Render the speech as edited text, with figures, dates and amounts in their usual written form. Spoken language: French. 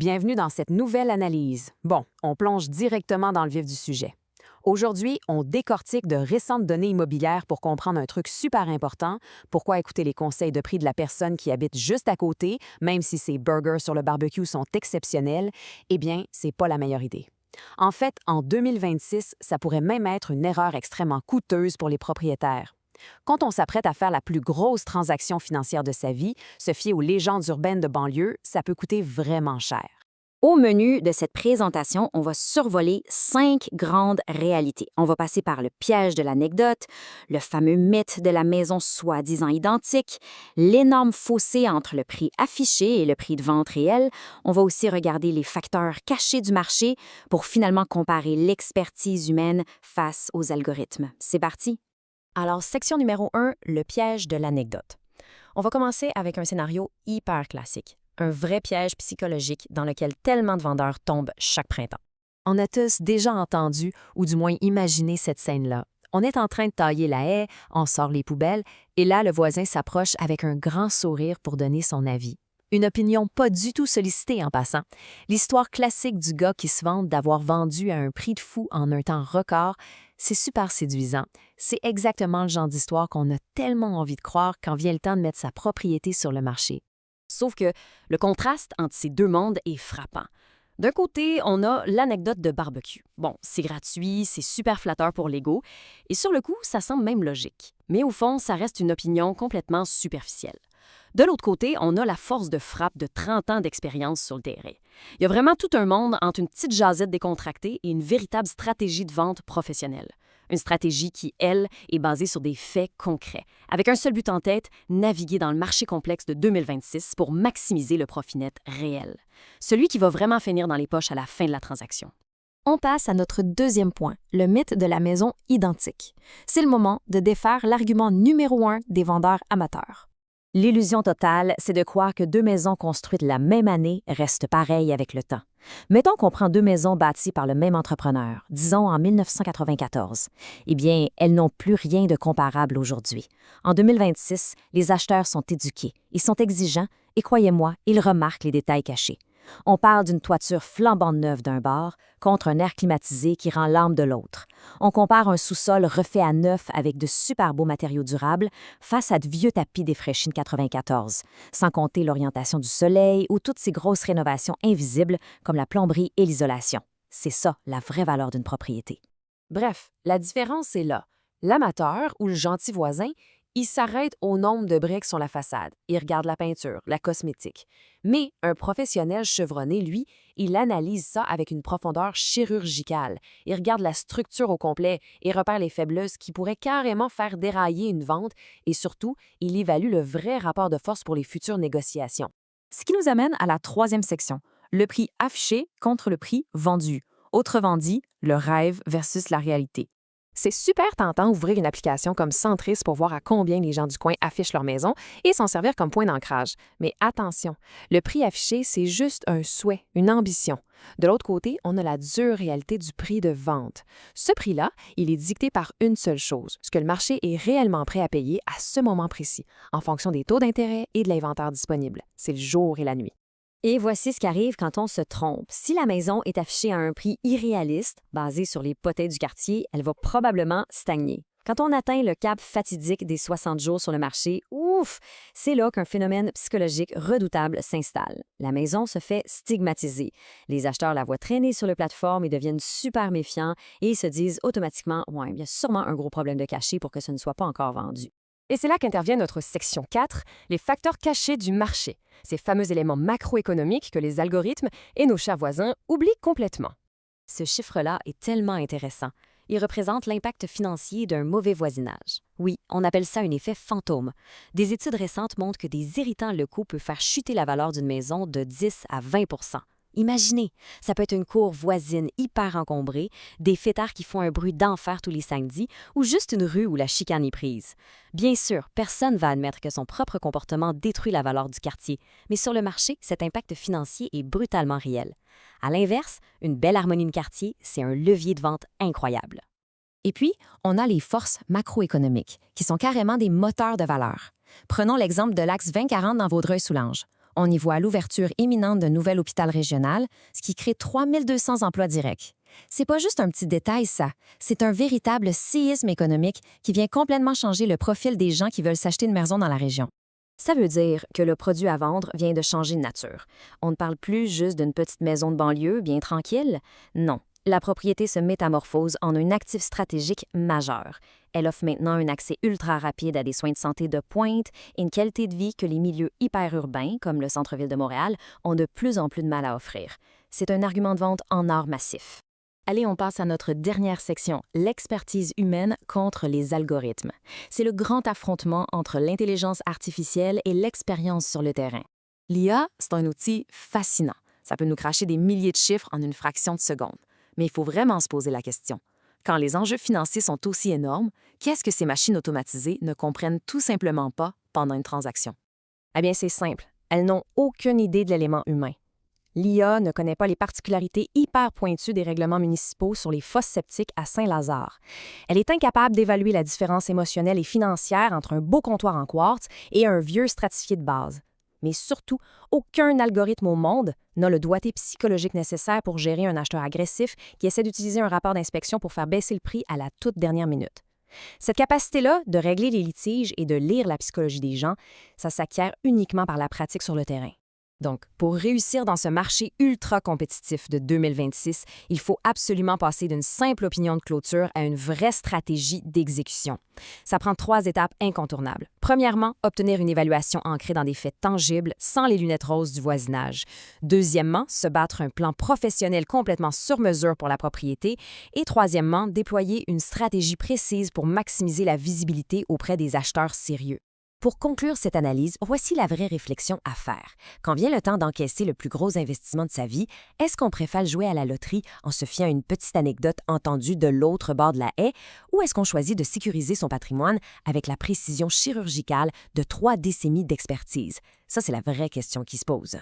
Bienvenue dans cette nouvelle analyse. Bon, on plonge directement dans le vif du sujet. Aujourd'hui, on décortique de récentes données immobilières pour comprendre un truc super important, pourquoi écouter les conseils de prix de la personne qui habite juste à côté, même si ses burgers sur le barbecue sont exceptionnels, eh bien, c'est pas la meilleure idée. En fait, en 2026, ça pourrait même être une erreur extrêmement coûteuse pour les propriétaires. Quand on s'apprête à faire la plus grosse transaction financière de sa vie, se fier aux légendes urbaines de banlieue, ça peut coûter vraiment cher. Au menu de cette présentation, on va survoler 5 grandes réalités. On va passer par le piège de l'anecdote, le fameux mythe de la maison soi-disant identique, l'énorme fossé entre le prix affiché et le prix de vente réel. On va aussi regarder les facteurs cachés du marché pour finalement comparer l'expertise humaine face aux algorithmes. C'est parti! Alors, section numéro 1, le piège de l'anecdote. On va commencer avec un scénario hyper classique. Un vrai piège psychologique dans lequel tellement de vendeurs tombent chaque printemps. On a tous déjà entendu, ou du moins imaginé cette scène-là. On est en train de tailler la haie, on sort les poubelles, et là, le voisin s'approche avec un grand sourire pour donner son avis. Une opinion pas du tout sollicitée en passant. L'histoire classique du gars qui se vante d'avoir vendu à un prix de fou en un temps record, c'est super séduisant. C'est exactement le genre d'histoire qu'on a tellement envie de croire quand vient le temps de mettre sa propriété sur le marché. Sauf que le contraste entre ces deux mondes est frappant. D'un côté, on a l'anecdote de barbecue. Bon, c'est gratuit, c'est super flatteur pour l'ego, et sur le coup, ça semble même logique. Mais au fond, ça reste une opinion complètement superficielle. De l'autre côté, on a la force de frappe de 30 ans d'expérience sur le terrain. Il y a vraiment tout un monde entre une petite jasette décontractée et une véritable stratégie de vente professionnelle. Une stratégie qui, elle, est basée sur des faits concrets, avec un seul but en tête, naviguer dans le marché complexe de 2026 pour maximiser le profit net réel. Celui qui va vraiment finir dans les poches à la fin de la transaction. On passe à notre deuxième point, le mythe de la maison identique. C'est le moment de défaire l'argument numéro 1 des vendeurs amateurs. L'illusion totale, c'est de croire que deux maisons construites la même année restent pareilles avec le temps. Mettons qu'on prend deux maisons bâties par le même entrepreneur, disons en 1994. Eh bien, elles n'ont plus rien de comparable aujourd'hui. En 2026, les acheteurs sont éduqués, ils sont exigeants et croyez-moi, ils remarquent les détails cachés. On parle d'une toiture flambant neuve d'un bar contre un air climatisé qui rend l'âme de l'autre. On compare un sous-sol refait à neuf avec de super beaux matériaux durables face à de vieux tapis défraîchis de 94, sans compter l'orientation du soleil ou toutes ces grosses rénovations invisibles comme la plomberie et l'isolation. C'est ça, la vraie valeur d'une propriété. Bref, la différence est là. L'amateur ou le gentil voisin, il s'arrête au nombre de briques sur la façade. Il regarde la peinture, la cosmétique. Mais un professionnel chevronné, lui, il analyse ça avec une profondeur chirurgicale. Il regarde la structure au complet et repère les faiblesses qui pourraient carrément faire dérailler une vente et surtout, il évalue le vrai rapport de force pour les futures négociations. Ce qui nous amène à la troisième section, le prix affiché contre le prix vendu. Autrement dit, le rêve versus la réalité. C'est super tentant d'ouvrir une application comme Centris pour voir à combien les gens du coin affichent leur maison et s'en servir comme point d'ancrage. Mais attention, le prix affiché, c'est juste un souhait, une ambition. De l'autre côté, on a la dure réalité du prix de vente. Ce prix-là, il est dicté par une seule chose, ce que le marché est réellement prêt à payer à ce moment précis, en fonction des taux d'intérêt et de l'inventaire disponible. C'est le jour et la nuit. Et voici ce qui arrive quand on se trompe. Si la maison est affichée à un prix irréaliste, basé sur les potets du quartier, elle va probablement stagner. Quand on atteint le cap fatidique des 60 jours sur le marché, ouf, c'est là qu'un phénomène psychologique redoutable s'installe. La maison se fait stigmatiser. Les acheteurs la voient traîner sur les plateformes et deviennent super méfiants et se disent automatiquement « Ouais, il y a sûrement un gros problème de cachet pour que ce ne soit pas encore vendu ». Et c'est là qu'intervient notre section 4, les facteurs cachés du marché, ces fameux éléments macroéconomiques que les algorithmes et nos chers voisins oublient complètement. Ce chiffre-là est tellement intéressant. Il représente l'impact financier d'un mauvais voisinage. Oui, on appelle ça un effet fantôme. Des études récentes montrent que des irritants locaux peuvent faire chuter la valeur d'une maison de 10 à 20 %. Imaginez, ça peut être une cour voisine hyper encombrée, des fêtards qui font un bruit d'enfer tous les samedis ou juste une rue où la chicane est prise. Bien sûr, personne ne va admettre que son propre comportement détruit la valeur du quartier, mais sur le marché, cet impact financier est brutalement réel. À l'inverse, une belle harmonie de quartier, c'est un levier de vente incroyable. Et puis, on a les forces macroéconomiques, qui sont carrément des moteurs de valeur. Prenons l'exemple de l'axe 2040 dans Vaudreuil-Soulanges. On y voit l'ouverture imminente d'un nouvel hôpital régional, ce qui crée 3200 emplois directs. C'est pas juste un petit détail, ça. C'est un véritable séisme économique qui vient complètement changer le profil des gens qui veulent s'acheter une maison dans la région. Ça veut dire que le produit à vendre vient de changer de nature. On ne parle plus juste d'une petite maison de banlieue bien tranquille. Non, la propriété se métamorphose en un actif stratégique majeur. Elle offre maintenant un accès ultra rapide à des soins de santé de pointe et une qualité de vie que les milieux hyper-urbains, comme le centre-ville de Montréal, ont de plus en plus de mal à offrir. C'est un argument de vente en or massif. Allez, on passe à notre dernière section, l'expertise humaine contre les algorithmes. C'est le grand affrontement entre l'intelligence artificielle et l'expérience sur le terrain. L'IA, c'est un outil fascinant. Ça peut nous cracher des milliers de chiffres en une fraction de seconde. Mais il faut vraiment se poser la question. Quand les enjeux financiers sont aussi énormes, qu'est-ce que ces machines automatisées ne comprennent tout simplement pas pendant une transaction? Eh bien, c'est simple. Elles n'ont aucune idée de l'élément humain. L'IA ne connaît pas les particularités hyper pointues des règlements municipaux sur les fosses septiques à Saint-Lazare. Elle est incapable d'évaluer la différence émotionnelle et financière entre un beau comptoir en quartz et un vieux stratifié de base. Mais surtout, aucun algorithme au monde n'a le doigté psychologique nécessaire pour gérer un acheteur agressif qui essaie d'utiliser un rapport d'inspection pour faire baisser le prix à la toute dernière minute. Cette capacité-là de régler les litiges et de lire la psychologie des gens, ça s'acquiert uniquement par la pratique sur le terrain. Donc, pour réussir dans ce marché ultra compétitif de 2026, il faut absolument passer d'une simple opinion de clôture à une vraie stratégie d'exécution. Ça prend 3 étapes incontournables. Premièrement, obtenir une évaluation ancrée dans des faits tangibles, sans les lunettes roses du voisinage. Deuxièmement, se battre un plan professionnel complètement sur mesure pour la propriété. Et troisièmement, déployer une stratégie précise pour maximiser la visibilité auprès des acheteurs sérieux. Pour conclure cette analyse, voici la vraie réflexion à faire. Quand vient le temps d'encaisser le plus gros investissement de sa vie, est-ce qu'on préfère jouer à la loterie en se fiant à une petite anecdote entendue de l'autre bord de la haie, ou est-ce qu'on choisit de sécuriser son patrimoine avec la précision chirurgicale de 3 décennies d'expertise? Ça, c'est la vraie question qui se pose.